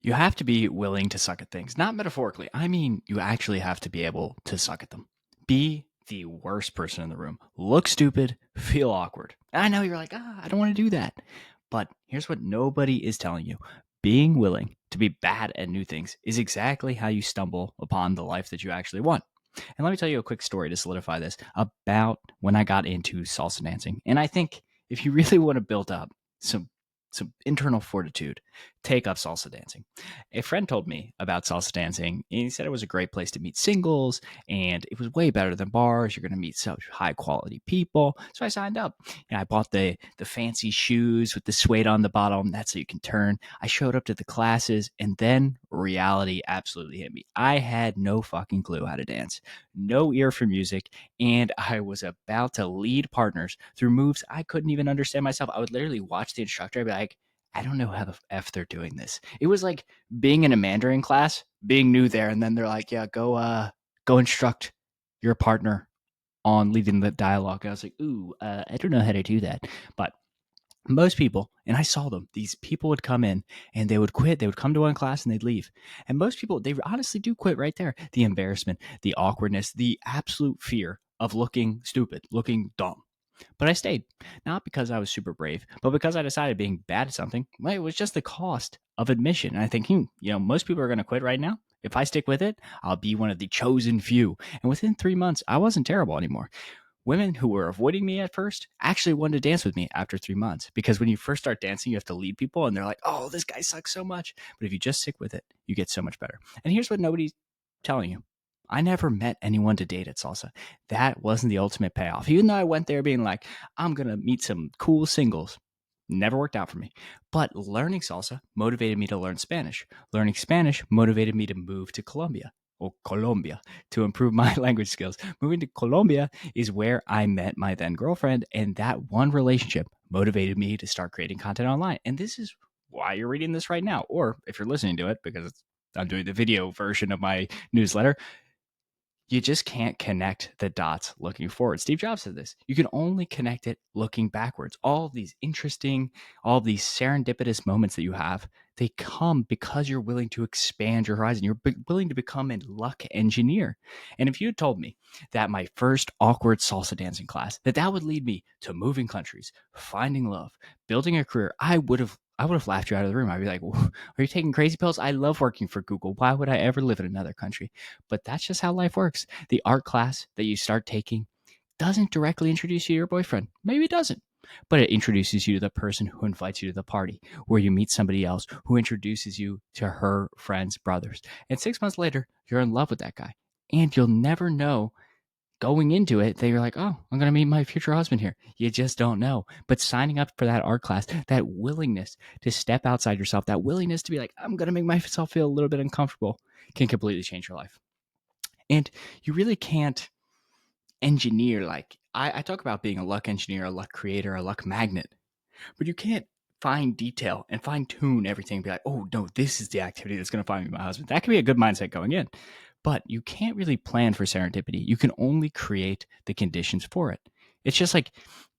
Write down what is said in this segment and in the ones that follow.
You have to be willing to suck at things, not metaphorically. I mean, you actually have to be able to suck at them. Be the worst person in the room. Look stupid, feel awkward. And I know you're like, I don't want to do that. But here's what nobody is telling you: being willing to be bad at new things is exactly how you stumble upon the life that you actually want. And let me tell you a quick story to solidify this about when I got into salsa dancing. And I think if you really want to build up some internal fortitude, take up salsa dancing. A friend told me about salsa dancing, and he said it was a great place to meet singles, and it was way better than bars. You're going to meet such high quality people. So I signed up. And I bought the fancy shoes with the suede on the bottom. That's so you can turn. I showed up to the classes, and then reality absolutely hit me. I had no fucking clue how to dance, no ear for music, and I was about to lead partners through moves I couldn't even understand myself. I would literally watch the instructor and be like, I don't know how the F they're doing this. It was like being in a Mandarin class, being new there, and then they're like, yeah, go instruct your partner on leading the dialogue. And I was like, ooh, I don't know how to do that. But most people, and I saw them, these people would come in and they would quit. They would come to one class and they'd leave. And most people, they honestly do quit right there. The embarrassment, the awkwardness, the absolute fear of looking stupid, looking dumb. But I stayed, not because I was super brave, but because I decided being bad at something, well, it was just the cost of admission. And I think, most people are going to quit right now. If I stick with it, I'll be one of the chosen few. And within 3 months, I wasn't terrible anymore. Women who were avoiding me at first actually wanted to dance with me after 3 months, because when you first start dancing, you have to lead people and they're like, oh, this guy sucks so much. But if you just stick with it, you get so much better. And here's what nobody's telling you: I never met anyone to date at salsa. That wasn't the ultimate payoff. Even though I went there being like, I'm going to meet some cool singles, never worked out for me. But learning salsa motivated me to learn Spanish. Learning Spanish motivated me to move to Colombia to improve my language skills. Moving to Colombia is where I met my then girlfriend, and that one relationship motivated me to start creating content online. And this is why you're reading this right now, or if you're listening to it, because I'm doing the video version of my newsletter. You just can't connect the dots looking forward. Steve Jobs said this: you can only connect it looking backwards. All of these interesting, all of these serendipitous moments that you have, they come because you're willing to expand your horizon. You're willing to become a luck engineer. And if you had told me that my first awkward salsa dancing class, that would lead me to moving countries, finding love, building a career, I would have laughed you out of the room. I'd be like, are you taking crazy pills? I love working for Google. Why would I ever live in another country? But that's just how life works. The art class that you start taking doesn't directly introduce you to your boyfriend. Maybe it doesn't. But it introduces you to the person who invites you to the party, where you meet somebody else who introduces you to her friends' brothers. And 6 months later, you're in love with that guy. And you'll never know going into it that you're like, oh, I'm going to meet my future husband here. You just don't know. But signing up for that art class, that willingness to step outside yourself, that willingness to be like, I'm going to make myself feel a little bit uncomfortable, can completely change your life. And you really can't engineer, like I talk about being a luck engineer, a luck creator, a luck magnet, but you can't fine detail and fine tune everything and be like, oh no, this is the activity that's going to find me my husband. That can be a good mindset going in, but you can't really plan for serendipity. You can only create the conditions for it. It's just like,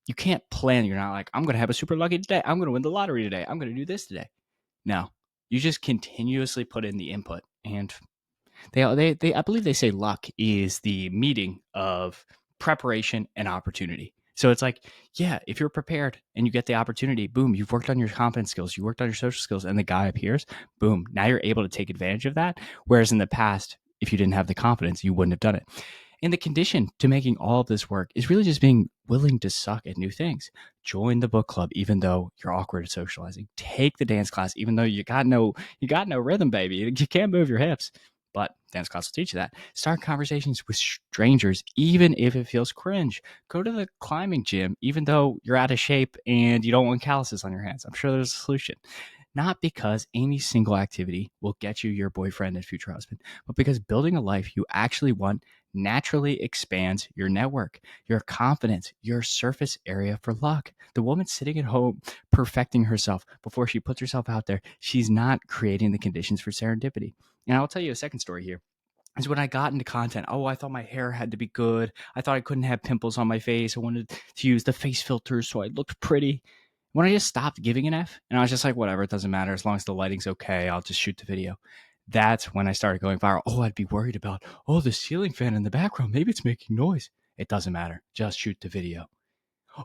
you can't plan. You're not like, I'm going to have a super lucky today. I'm going to win the lottery today. I'm going to do this today. No, you just continuously put in the input. And I believe they say luck is the meeting of preparation and opportunity. So it's like, yeah, if you're prepared and you get the opportunity, boom, you've worked on your confidence skills, you worked on your social skills, and the guy appears, boom, now you're able to take advantage of that. Whereas in the past, if you didn't have the confidence, you wouldn't have done it. And the condition to making all of this work is really just being willing to suck at new things. Join the book club, even though you're awkward at socializing. Take the dance class, even though you got no rhythm, baby. You can't move your hips. But dance class will teach you that. Start conversations with strangers, even if it feels cringe. Go to the climbing gym, even though you're out of shape and you don't want calluses on your hands. I'm sure there's a solution. Not because any single activity will get you your boyfriend and future husband, but because building a life you actually want naturally expands your network, your confidence, your surface area for luck. The woman sitting at home perfecting herself before she puts herself out there, she's not creating the conditions for serendipity. And I'll tell you a second story here. Is when I got into content. Oh, I thought my hair had to be good. I thought I couldn't have pimples on my face. I wanted to use the face filters so I looked pretty. When I just stopped giving an F and I was just like, whatever, it doesn't matter. As long as the lighting's okay, I'll just shoot the video. That's when I started going viral. Oh, I'd be worried about, oh, the ceiling fan in the background. Maybe it's making noise. It doesn't matter. Just shoot the video.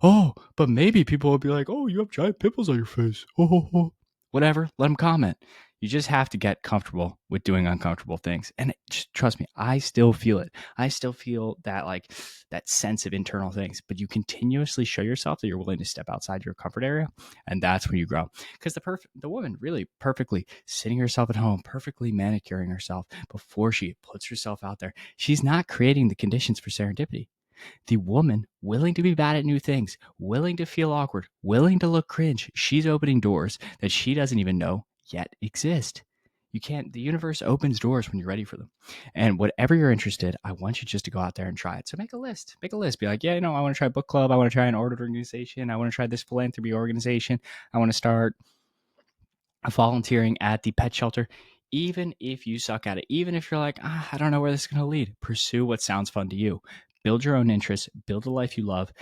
Oh, but maybe people will be like, oh, you have giant pimples on your face. Oh. Whatever. Let them comment. You just have to get comfortable with doing uncomfortable things. And just trust me, I still feel it. I still feel that like that sense of internal things, but you continuously show yourself that you're willing to step outside your comfort area. And that's when you grow. Because the woman really perfectly sitting herself at home, perfectly manicuring herself before she puts herself out there, she's not creating the conditions for serendipity. The woman willing to be bad at new things, willing to feel awkward, willing to look cringe, she's opening doors that she doesn't even know yet exist. You can't, the universe opens doors when you're ready for them. And whatever you're interested, I want you just to go out there and try it. So make a list. Make a list. Be like, yeah, I want to try book club. I want to try an art organization. I want to try this philanthropy organization. I want to start volunteering at the pet shelter. Even if you suck at it, even if you're like, I don't know where this is going to lead, pursue what sounds fun to you. Build your own interests, build a life you love.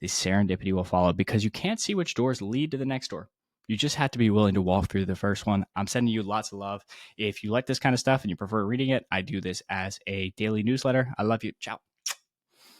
The serendipity will follow because you can't see which doors lead to the next door. You just have to be willing to walk through the first one. I'm sending you lots of love. If you like this kind of stuff and you prefer reading it, I do this as a daily newsletter. I love you. Ciao.